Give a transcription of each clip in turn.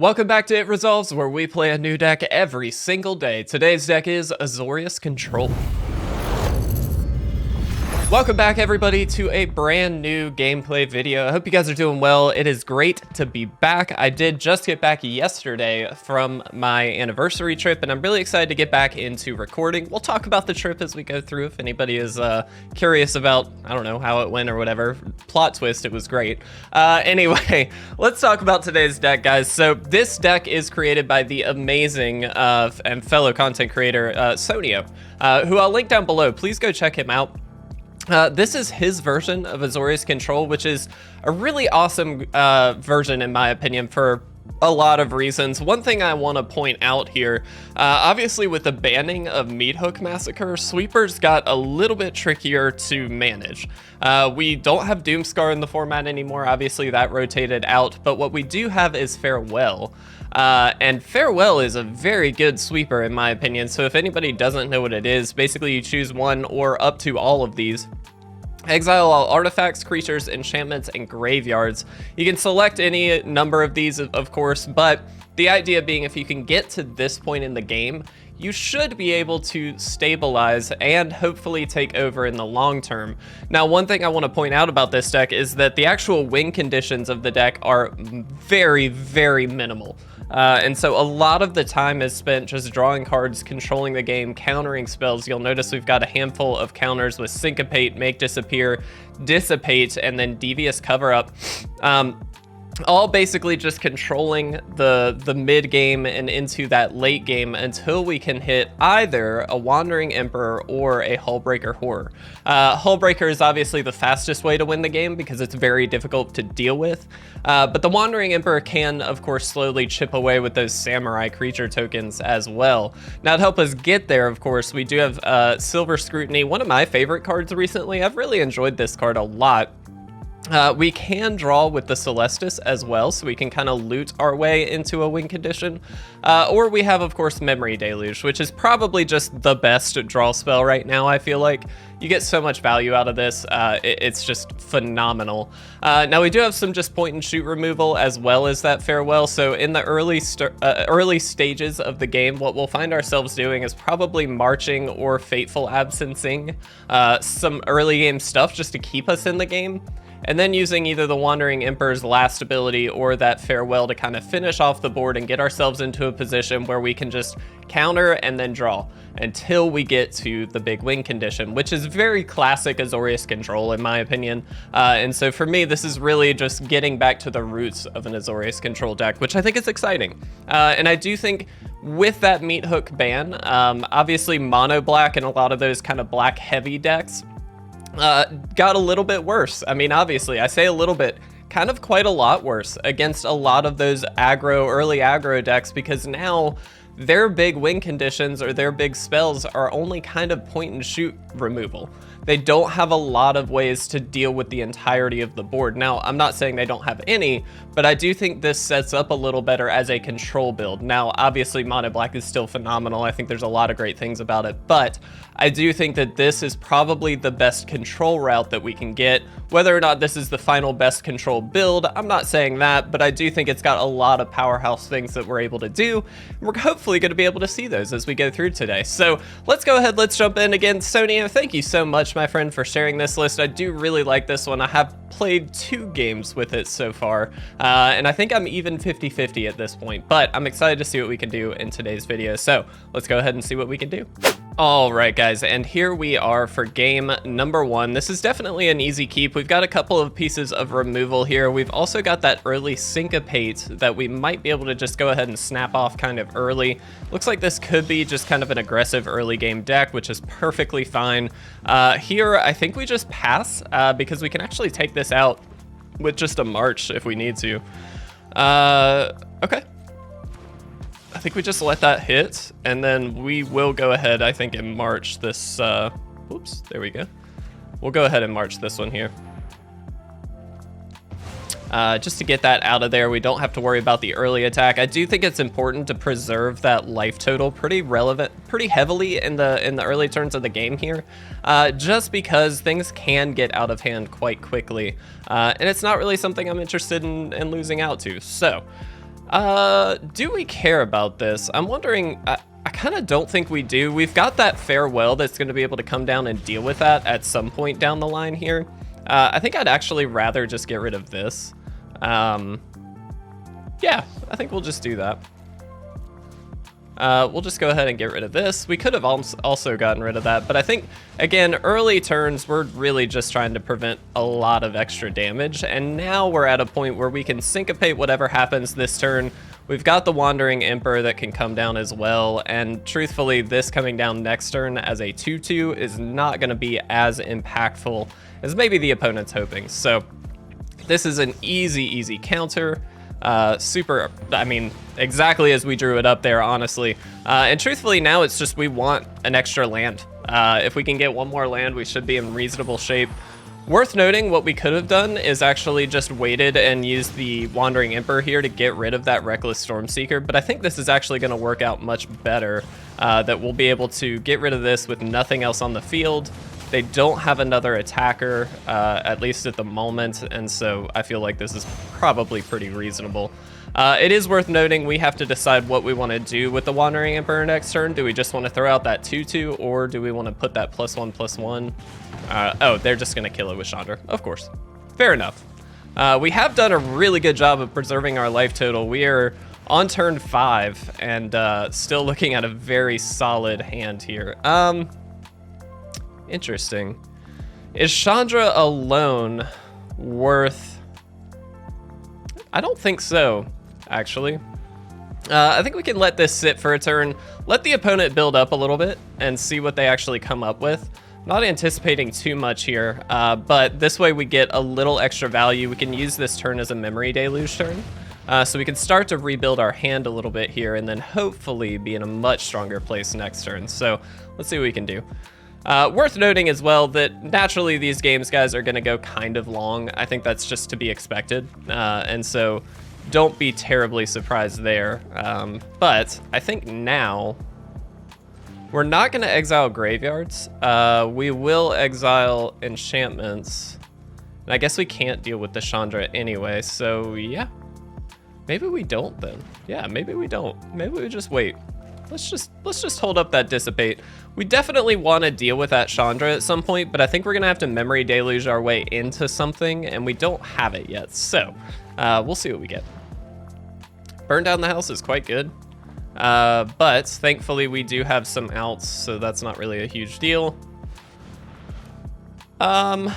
Welcome back to It Resolves, where we play a new deck every single day. Today's deck is Azorius Control. Welcome back, everybody, to a brand new gameplay video. I hope you guys are doing well. It is great to be back. I did just get back yesterday from my anniversary trip, and I'm really excited to get back into recording. We'll talk about the trip as we go through if anybody is curious about, I don't know, how it went or whatever. Plot twist, it was great. Anyway, let's talk about today's deck, guys. So this deck is created by the amazing and fellow content creator, Sonio, who I'll link down below. Please go check him out. This is his version of Azorius Control, which is a really awesome version, in my opinion, for a lot of reasons. One thing I want to point out here, obviously with the banning of Meathook Massacre, sweepers got a little bit trickier to manage. We don't have Doomscar in the format anymore. Obviously that rotated out, but what we do have is Farewell. And Farewell is a very good sweeper in my opinion. So if anybody doesn't know what it is, basically you choose one or up to all of these. Exile all artifacts, creatures, enchantments, and graveyards. You can select any number of these, of course, but the idea being if you can get to this point in the game, you should be able to stabilize and hopefully take over in the long term. Now, one thing I want to point out about this deck is that the actual win conditions of the deck are very, very minimal. And so a lot of the time is spent just drawing cards, controlling the game, countering spells. You'll notice we've got a handful of counters with Syncopate, Make Disappear, Dissipate, and then Devious Cover Up. All basically just controlling the mid game and into that late game until we can hit either a Wandering Emperor or a Hullbreaker Horror. Hullbreaker is obviously the fastest way to win the game because it's very difficult to deal with, but the Wandering Emperor can, of course, slowly chip away with those Samurai creature tokens as well. Now, to help us get there, of course, we do have Silver Scrutiny, one of my favorite cards recently. I've really enjoyed this card a lot. We can draw with the Celestis as well, so we can kind of loot our way into a win condition. Or we have, of course, Memory Deluge, which is probably just the best draw spell right now, I feel like. You get so much value out of this. It's just phenomenal. Now, we do have some just point and shoot removal as well as that Farewell. So in the early stages of the game, what we'll find ourselves doing is probably marching or Fateful Absencing some early game stuff just to keep us in the game. And then using either the Wandering Emperor's last ability or that Farewell to kind of finish off the board and get ourselves into a position where we can just counter and then draw until we get to the big win condition, which is very classic Azorius Control in my opinion. And so for me, this is really just getting back to the roots of an Azorius Control deck, which I think is exciting. And I do think with that Meathook ban, obviously mono black and a lot of those kind of black heavy decks got a little bit worse. I mean, obviously, I say a little bit, kind of quite a lot worse against a lot of those early aggro decks, because now their big win conditions or their big spells are only kind of point and shoot removal. They don't have a lot of ways to deal with the entirety of the board. Now, I'm not saying they don't have any, but I do think this sets up a little better as a control build. Now, obviously, mono black is still phenomenal. I think there's a lot of great things about it, but I do think that this is probably the best control route that we can get. Whether or not this is the final best control build, I'm not saying that, but I do think it's got a lot of powerhouse things that we're able to do. We're hopefully going to be able to see those as we go through today. So let's go ahead, let's jump in. Again, Sonio, thank you so much, my friend, for sharing this list. I do really like this one. I have played 2 games with it so far, and I think I'm even 50-50 at this point, but I'm excited to see what we can do in today's video. So let's go ahead and see what we can do. All right, guys, and here we are for game number 1. This is definitely an easy keep. We've got a couple of pieces of removal here. We've also got that early Syncopate that we might be able to just go ahead and snap off kind of early. Looks like this could be just kind of an aggressive early game deck, which is perfectly fine. Here, I think we just pass because we can actually take this out with just a March if we need to. Okay. I think we just let that hit, and then we will go ahead, I think, and march this, oops, there we go. We'll go ahead and march this one here. Just to get that out of there, we don't have to worry about the early attack. I do think it's important to preserve that life total pretty heavily in the early turns of the game here, just because things can get out of hand quite quickly, and it's not really something I'm interested in losing out to. So Do we care about this? I'm wondering, I kind of don't think we do. We've got that farewell that's going to be able to come down and deal with that at some point down the line here. I think I'd actually rather just get rid of this. Yeah, I think we'll just do that. We'll just go ahead and get rid of this. We could have also gotten rid of that, but I think, again, early turns, we're really just trying to prevent a lot of extra damage, and now we're at a point where we can syncopate whatever happens this turn. We've got the Wandering Emperor that can come down as well, and truthfully, this coming down next turn as a 2/2 is not going to be as impactful as maybe the opponent's hoping. So this is an easy counter. Super, I mean, exactly as we drew it up there, honestly. And truthfully, now it's just we want an extra land. If we can get one more land, we should be in reasonable shape. Worth noting, what we could have done is actually just waited and used the Wandering Emperor here to get rid of that Reckless Stormseeker, but I think this is actually going to work out much better, that we'll be able to get rid of this with nothing else on the field. They don't have another attacker, at least at the moment, and so I feel like this is probably pretty reasonable. It is worth noting we have to decide what we want to do with the Wandering Emperor next turn. Do we just want to throw out that 2/2, or do we want to put that +1/+1? Oh, they're just going to kill it with Chandra. Of course. Fair enough. We have done a really good job of preserving our life total. We are on turn 5, and still looking at a very solid hand here. Interesting. Is Chandra alone worth... I don't think so, actually. I think we can let this sit for a turn, let the opponent build up a little bit, and see what they actually come up with. Not anticipating too much here, but this way we get a little extra value. We can use this turn as a memory deluge turn. So we can start to rebuild our hand a little bit here, and then hopefully be in a much stronger place next turn. So let's see what we can do. Worth noting as well that naturally these games, guys, are going to go kind of long. I think that's just to be expected, and so don't be terribly surprised there. But I think now we're not going to exile graveyards. We will exile enchantments, and I guess we can't deal with the Chandra anyway, so yeah. Maybe we don't then. Yeah, maybe we don't. Maybe we just wait. Let's just hold up that Dissipate. We definitely want to deal with that Chandra at some point, but I think we're going to have to Memory Deluge our way into something, and we don't have it yet. So we'll see what we get. Burn Down the House is quite good, but thankfully we do have some outs, so that's not really a huge deal. Do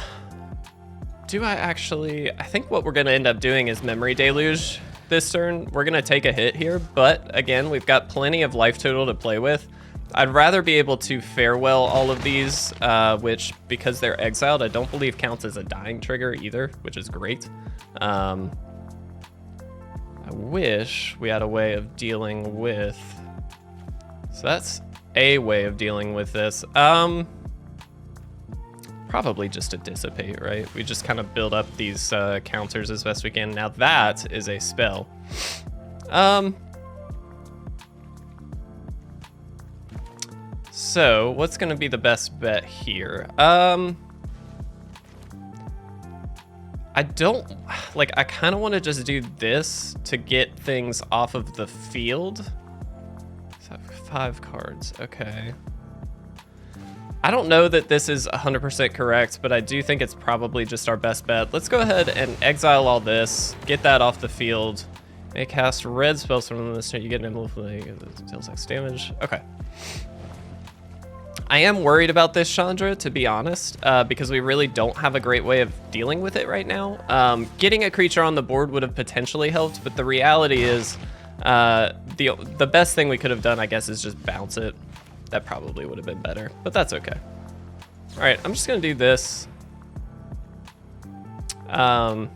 I actually... I think what we're going to end up doing is Memory Deluge this turn. We're going to take a hit here, but again, we've got plenty of life total to play with. I'd rather be able to farewell all of these, which, because they're exiled, I don't believe counts as a dying trigger either, which is great. I wish we had a way of dealing with... So that's a way of dealing with this. Probably just to Dissipate, right? We just kind of build up these counters as best we can. Now that is a spell. So what's going to be the best bet here? I don't, like, I kind of want to just do this to get things off of the field. So 5 cards, okay. I don't know that this is 100% correct, but I do think it's probably just our best bet. Let's go ahead and exile all this, get that off the field. May cast red spells from this turn. You get an emblem that deals X damage. Okay. I am worried about this Chandra, to be honest, because we really don't have a great way of dealing with it right now. Getting a creature on the board would have potentially helped, but the reality is the best thing we could have done, I guess, is just bounce it. That probably would have been better, but that's okay. All right, I'm just gonna do this. I'm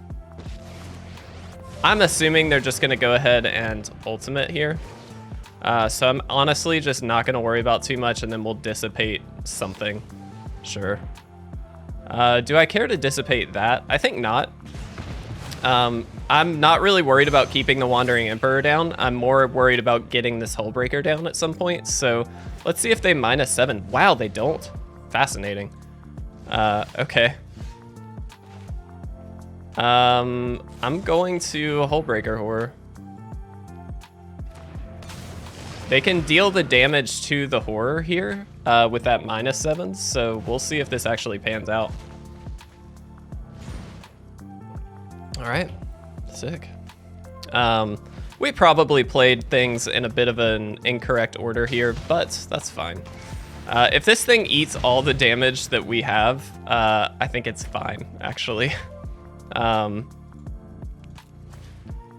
assuming they're just gonna go ahead and ultimate here. So I'm honestly just not gonna worry about too much, and then we'll Dissipate something. Sure. Do I care to Dissipate that? I think not. I'm not really worried about keeping the Wandering Emperor down. I'm more worried about getting this Hullbreaker down at some point. So let's see if they -7. Wow, they don't. Fascinating. Okay. I'm going to Hullbreaker Horror. They can deal the damage to the horror here with that -7, so we'll see if this actually pans out. All right, sick. We probably played things in a bit of an incorrect order here, but that's fine. If this thing eats all the damage that we have, I think it's fine, actually.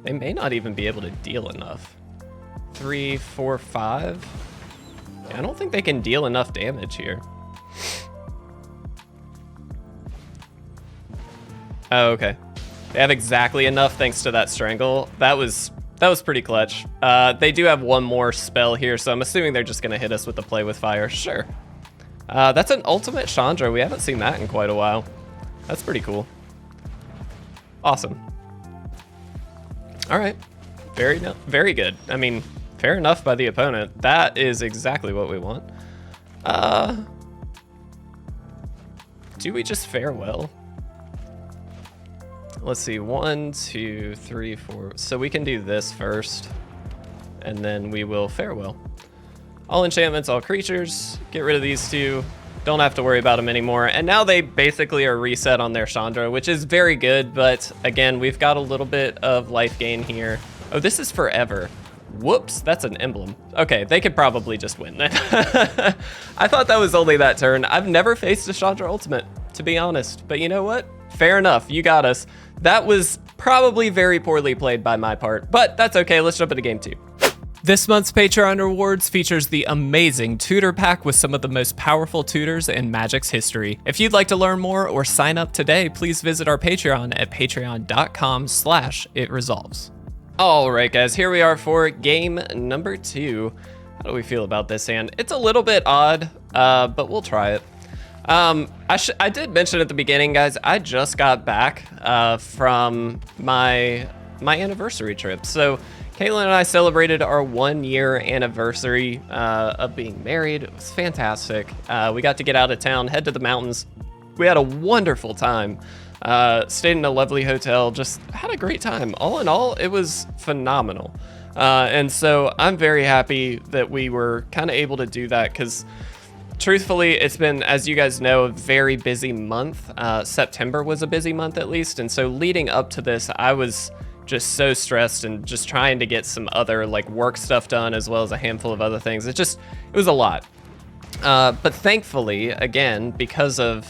They may not even be able to deal enough. 3, 4, 5. I don't think they can deal enough damage here. Oh, okay. They have exactly enough thanks to that strangle. That was pretty clutch. They do have one more spell here, so I'm assuming they're just gonna hit us with the play with fire. Sure. That's an ultimate Chandra. We haven't seen that in quite a while. That's pretty cool. Awesome. All right. Very good. I mean, fair enough by the opponent. That is exactly what we want. Do we just fare well? Let's see, 1, 2, 3, 4. So we can do this first, and then we will fare well. All enchantments, all creatures. Get rid of these two. Don't have to worry about them anymore. And now they basically are reset on their Chandra, which is very good. But again, we've got a little bit of life gain here. Oh, this is forever. Whoops, that's an emblem. Okay, they could probably just win then. I thought that was only that turn. I've never faced a Chandra ultimate, to be honest. But you know what? Fair enough, you got us. That was probably very poorly played by my part, but that's okay. Let's jump into game 2. This month's Patreon rewards features the amazing tutor pack with some of the most powerful tutors in Magic's history. If you'd like to learn more or sign up today, please visit our Patreon at patreon.com/itresolves. All right, guys, here we are for game number 2. How do we feel about this hand? It's a little bit odd, but we'll try it. I did mention at the beginning, guys, I just got back from my anniversary trip. So Caitlin and I celebrated our 1-year anniversary of being married. It was fantastic. We got to get out of town, head to the mountains. We had a wonderful time. Stayed in a lovely hotel, just had a great time. All in all, it was phenomenal. And so I'm very happy that we were kind of able to do that because truthfully, it's been, as you guys know, a very busy month. September was a busy month at least. And so leading up to this, I was just so stressed and just trying to get some other like work stuff done as well as a handful of other things. It was a lot. But thankfully, again, because of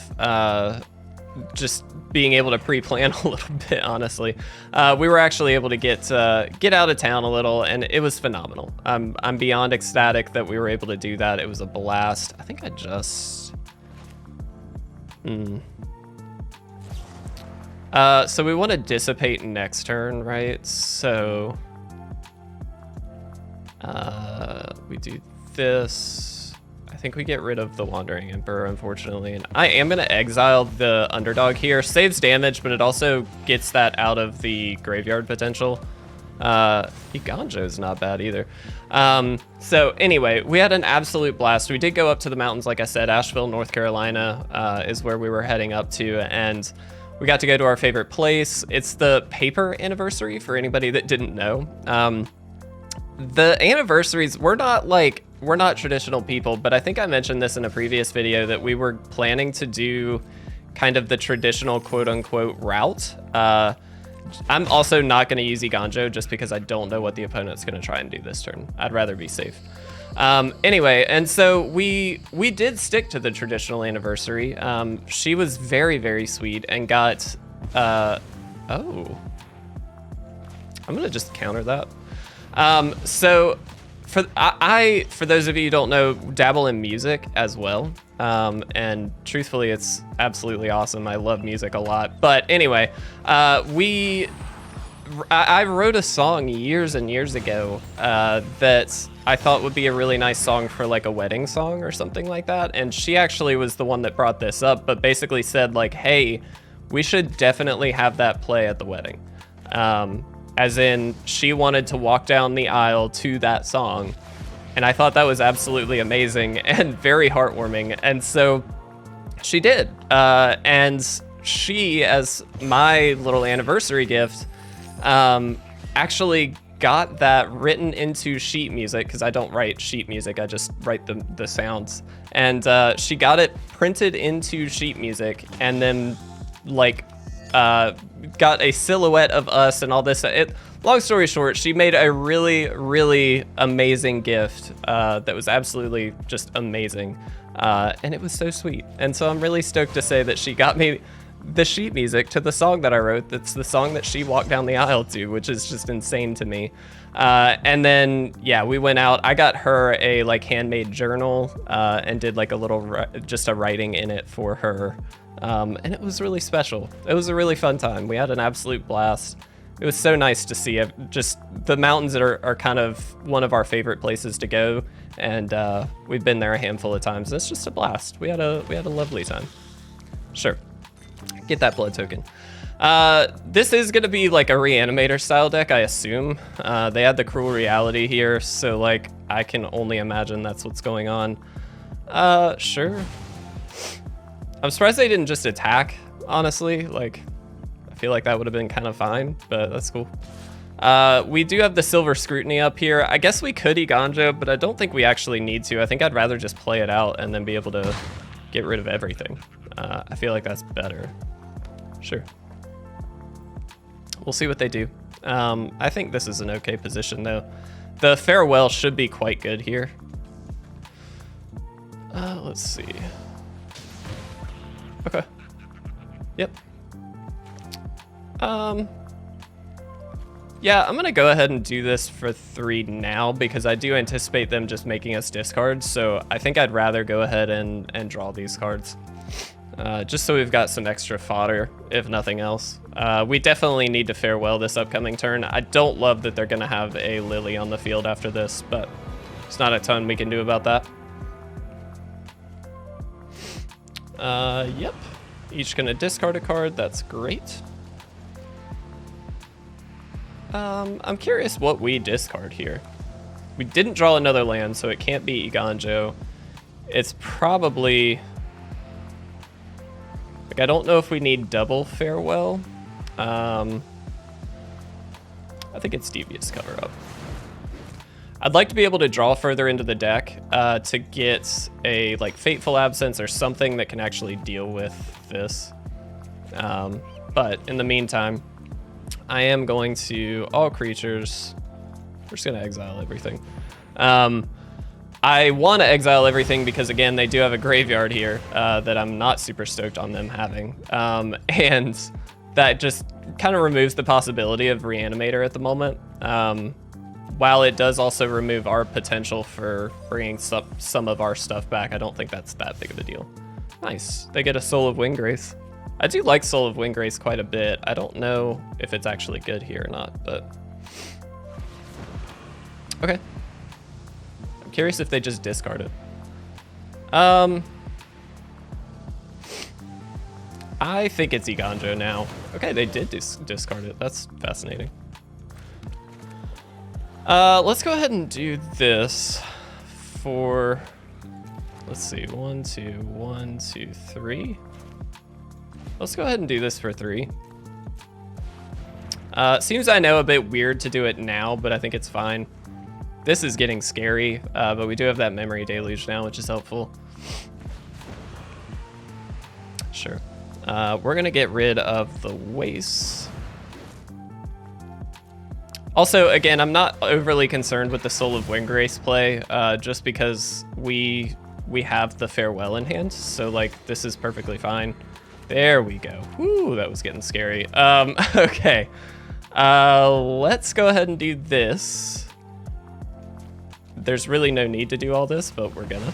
just being able to pre-plan a little bit, honestly, we were actually able to get out of town a little, and it was phenomenal. I'm beyond ecstatic that we were able to do that. It was a blast. I think I just... so we want to dissipate next turn, right? So we do this. I think we get rid of the Wandering Emperor, unfortunately. And I am going to exile the Underdog here. Saves damage, but it also gets that out of the graveyard potential. Iganjo's not bad either. So anyway, we had an absolute blast. We did go up to the mountains, like I said. Asheville, North Carolina is where we were heading up to. And we got to go to our favorite place. It's the paper anniversary, for anybody that didn't know. The anniversaries, we're not traditional people, but I think I mentioned this in a previous video that we were planning to do kind of the traditional quote unquote route. I'm also not going to use Iganjo just because I don't know what the opponent's going to try and do this turn. I'd rather be safe. Anyway, and so we did stick to the traditional anniversary. She was very, very sweet and got, oh, I'm going to just counter that. So for those of you who don't know, dabble in music as well. And truthfully, it's absolutely awesome. I love music a lot. But anyway, I wrote a song years and years ago that I thought would be a really nice song for like a wedding song or something like that. And she actually was the one that brought this up, but basically said like, hey, we should definitely have that play at the wedding. As in, she wanted to walk down the aisle to that song. And I thought that was absolutely amazing and very heartwarming. And so she did. And she, as my little anniversary gift, actually got that written into sheet music, because I don't write sheet music, I just write the sounds. And she got it printed into sheet music, and then like got a silhouette of us and all this. Long story short, she made a really, really amazing gift that was absolutely just amazing. And it was so sweet. And so I'm really stoked to say that she got me the sheet music to the song that I wrote. That's the song that she walked down the aisle to, which is just insane to me. And then, yeah, we went out. I got her a like handmade journal and did like a little, just a writing in it for her. And it was really special. It was a really fun time. We had an absolute blast. It was so nice to see it. Just the mountains are kind of one of our favorite places to go. And we've been there a handful of times. It's just a blast. We had a lovely time. Sure. Get that blood token. This is gonna be like a reanimator style deck, I assume. They had the cruel reality here, so like I can only imagine that's what's going on. Sure. I'm surprised they didn't just attack, honestly. Like, I feel like that would have been kind of fine, but that's cool. We do have the Silver Scrutiny up here. I guess we could Iganjo, but I don't think we actually need to. I think I'd rather just play it out and then be able to get rid of everything. I feel like that's better. Sure. We'll see what they do. I think this is an okay position, though. The Farewell should be quite good here. Let's see. Okay. Yep. Yeah, I'm gonna go ahead and do this for 3 now because I do anticipate them just making us discard. So I think I'd rather go ahead and draw these cards. Just so we've got some extra fodder, if nothing else. We definitely need to Farewell this upcoming turn. I don't love that they're gonna have a Lily on the field after this, but there's not a ton we can do about that. Yep. Each gonna discard a card, that's great. I'm curious what we discard here. We didn't draw another land, so it can't be Iganjo. It's probably... Like, I don't know if we need double Farewell. I think it's Devious Cover Up. I'd like to be able to draw further into the deck to get a like Fateful Absence or something that can actually deal with this. But in the meantime, I am going to all creatures. We're just gonna exile everything. I want to exile everything because again, they do have a graveyard here that I'm not super stoked on them having. And that just kind of removes the possibility of Reanimator at the moment. While it does also remove our potential for bringing some of our stuff back, I don't think that's that big of a deal. Nice, they get a Soul of Windgrace. I do like Soul of Windgrace quite a bit. I don't know if it's actually good here or not, but... Okay. I'm curious if they just discard it. I think it's Iganjo now. Okay, they did discard it. That's fascinating. Let's go ahead and do this for, let's see, 1, 2, 1, 2, 3. Let's go ahead and do this for 3. Seems, I know, a bit weird to do it now, but I think it's fine. This is getting scary, but we do have that Memory Deluge now, which is helpful. Sure. We're gonna get rid of the Waste. Also, again, I'm not overly concerned with the Soul of Windgrace play, just because we have the Farewell in hand, so like this is perfectly fine. There we go. Woo, that was getting scary. Okay. Let's go ahead and do this. There's really no need to do all this, but we're gonna.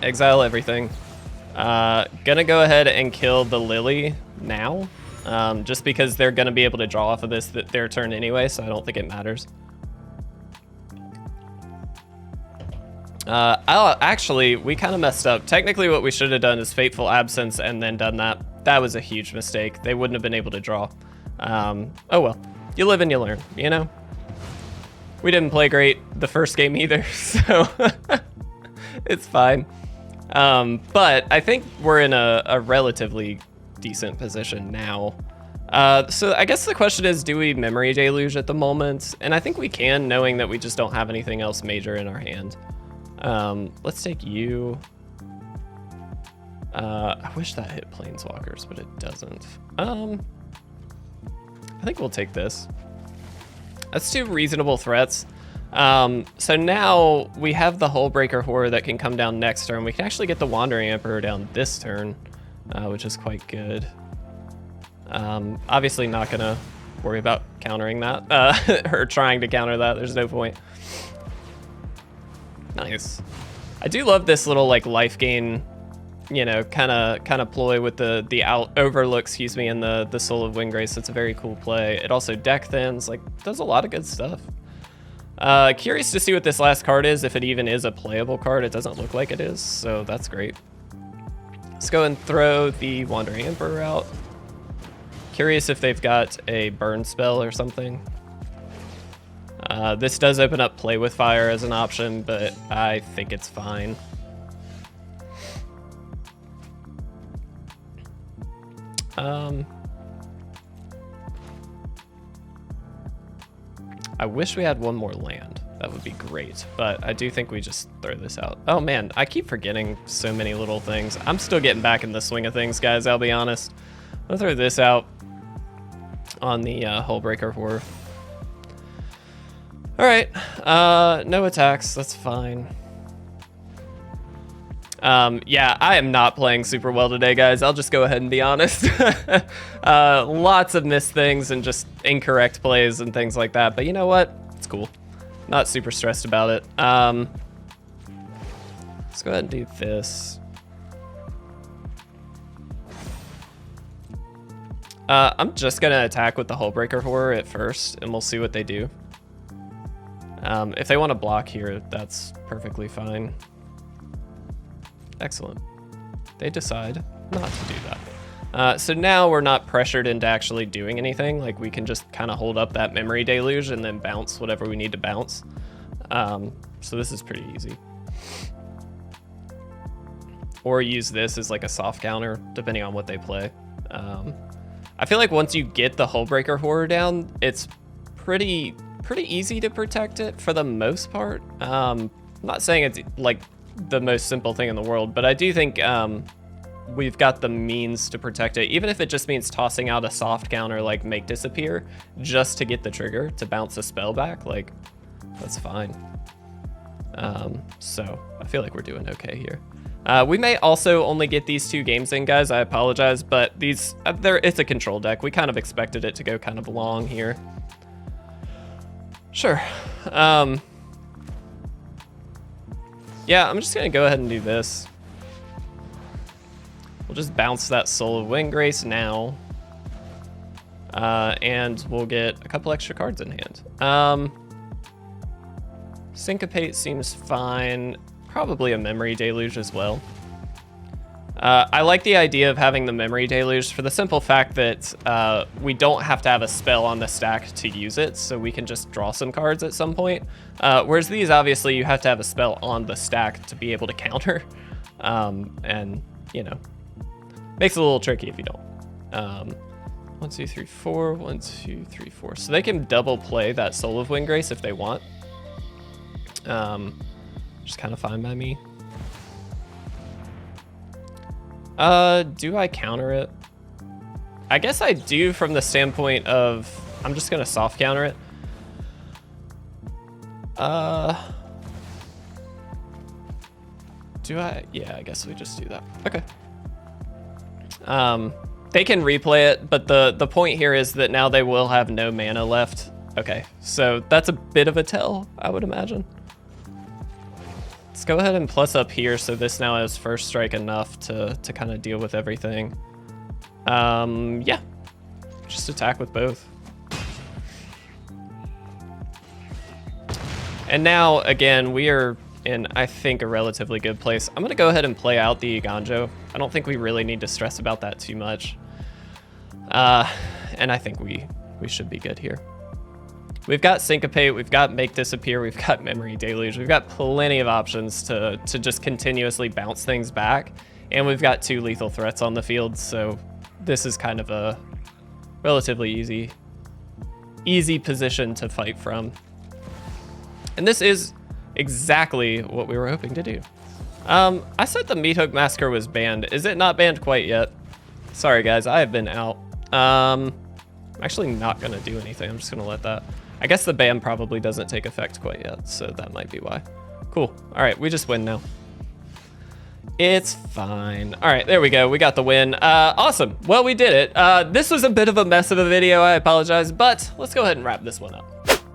Exile everything. Gonna go ahead and kill the Lily now. Just because they're gonna be able to draw off of this their turn anyway, so I don't think it matters. Actually, we kind of messed up. Technically, what we should have done is Fateful Absence and then done that. That was a huge mistake. They wouldn't have been able to draw. Oh well, you live and you learn, you know? We didn't play great the first game either, so it's fine. But I think we're in a relatively decent position now. So I guess the question is, do we Memory Deluge at the moment? And I think we can, knowing that we just don't have anything else major in our hand. Let's take you. I wish that hit Planeswalkers, but it doesn't. I think we'll take this. That's 2 reasonable threats. So now we have the Hullbreaker Horror that can come down next turn. We can actually get the Wandering Emperor down this turn, which is quite good. Obviously not gonna worry about countering that, or trying to counter that. There's no point. Nice. I do love this little like life gain, you know, kind of ploy with the overlook, excuse me, and the Soul of Windgrace. It's a very cool play. It also deck thins, like does a lot of good stuff. Curious to see what this last card is, if it even is a playable card. It doesn't look like it is, so that's great. Let's go and throw the Wandering Emperor out. Curious if they've got a burn spell or something. This does open up Play with Fire as an option, but I think it's fine. I wish we had one more land. That would be great, but I do think we just throw this out. Oh man, I keep forgetting so many little things. I'm still getting back in the swing of things, guys, I'll be honest. I'll throw this out on the Hullbreaker Horror. All right, no attacks, that's fine. Yeah, I am not playing super well today, guys. I'll just go ahead and be honest. Lots of missed things and just incorrect plays and things like that. But you know what? It's cool. Not super stressed about it. Let's go ahead and do this. I'm just gonna attack with the Hullbreaker Horror at first, and we'll see what they do. If they want to block here, that's perfectly fine. Excellent. They decide not to do that. So now we're not pressured into actually doing anything. Like we can just kind of hold up that Memory Deluge and then bounce whatever we need to bounce. So this is pretty easy. Or use this as like a soft counter, depending on what they play. I feel like once you get the Hullbreaker Horror down, it's pretty easy to protect it for the most part. I'm not saying it's like the most simple thing in the world, but I do think we've got the means to protect it, even if it just means tossing out a soft counter like Make Disappear just to get the trigger to bounce a spell back. Like that's fine. So I feel like we're doing okay here. We may also only get these 2 games in, guys. I apologize, but these it's a control deck. We kind of expected it to go kind of long here. Sure. Yeah, I'm just gonna go ahead and do this. We'll just bounce that Soul of Windgrace now. And we'll get a couple extra cards in hand. Syncopate seems fine. Probably a Memory Deluge as well. I like the idea of having the Memory Deluge for the simple fact that we don't have to have a spell on the stack to use it, so we can just draw some cards at some point. Whereas these, obviously, you have to have a spell on the stack to be able to counter. And, you know, makes it a little tricky if you don't. 1, 2, 3, 4, 1, 2, 3, 4. So they can double play that Soul of Windgrace if they want. Just kind of fine by me. Do I counter it? I guess I do from the standpoint of, I'm just gonna soft counter it. Do I? Yeah, I guess we just do that. Okay. They can replay it, but the point here is that now they will have no mana left. Okay, so that's a bit of a tell, I would imagine. Let's go ahead and plus up here, so this now has first strike enough to kind of deal with everything. Yeah, just attack with both. And now, again, we are in, I think, a relatively good place. I'm gonna go ahead and play out the Iganjo. I don't think we really need to stress about that too much. And I think we should be good here. We've got Syncopate, we've got Make Disappear, we've got Memory Deluge. We've got plenty of options to just continuously bounce things back. And we've got 2 lethal threats on the field, so this is kind of a relatively easy position to fight from. And this is exactly what we were hoping to do. I said the Meat Hook Massacre was banned. Is it not banned quite yet? Sorry guys, I have been out. I'm actually not gonna do anything. I'm just gonna let that. I guess the ban probably doesn't take effect quite yet, so that might be why. Cool. All right, we just win now. It's fine. All right, there we go. We got the win. Awesome. Well, we did it. This was a bit of a mess of a video. I apologize, but let's go ahead and wrap this one up.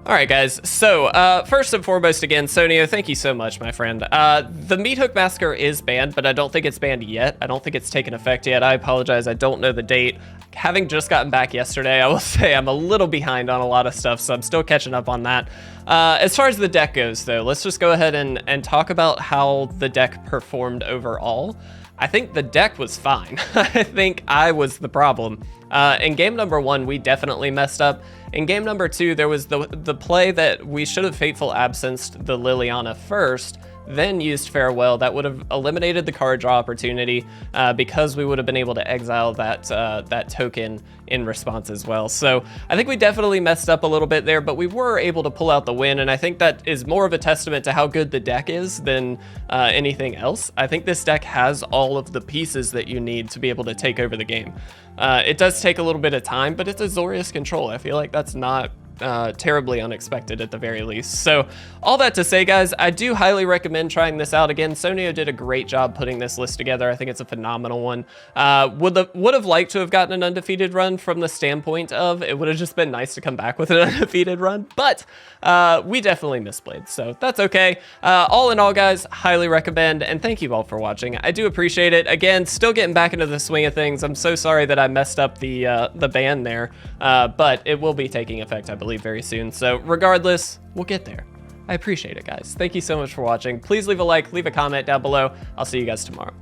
All right, guys. So first and foremost, again, Sonio, thank you so much, my friend. The Meat Hook Massacre is banned, but I don't think it's banned yet. I don't think it's taken effect yet. I apologize. I don't know the date. Having just gotten back yesterday, I will say I'm a little behind on a lot of stuff, so I'm still catching up on that. As far as the deck goes, though, let's just go ahead and talk about how the deck performed overall. I think the deck was fine. I think I was the problem. In game number 1, we definitely messed up. In game number 2, there was the play that we should have Fateful Absenced the Liliana first, then used Farewell. That would have eliminated the card draw opportunity because we would have been able to exile that token in response as well. So I think we definitely messed up a little bit there, but we were able to pull out the win, and I think that is more of a testament to how good the deck is than anything else. I think this deck has all of the pieces that you need to be able to take over the game. It does take a little bit of time, but it's Azorius Control. I feel like that's not terribly unexpected at the very least. So all that to say, guys, I do highly recommend trying this out. Again, Sonio did a great job putting this list together. I think it's a phenomenal one. Would have liked to have gotten an undefeated run from the standpoint of it would have just been nice to come back with an undefeated run, but we definitely misplayed, so that's okay. All in all, guys, highly recommend, and thank you all for watching. I do appreciate it. Again, still getting back into the swing of things. I'm so sorry that I messed up the ban there, but it will be taking effect, I believe, very soon. So regardless, we'll get there. I appreciate it, guys. Thank you so much for watching. Please leave a like, leave a comment down below. I'll see you guys tomorrow.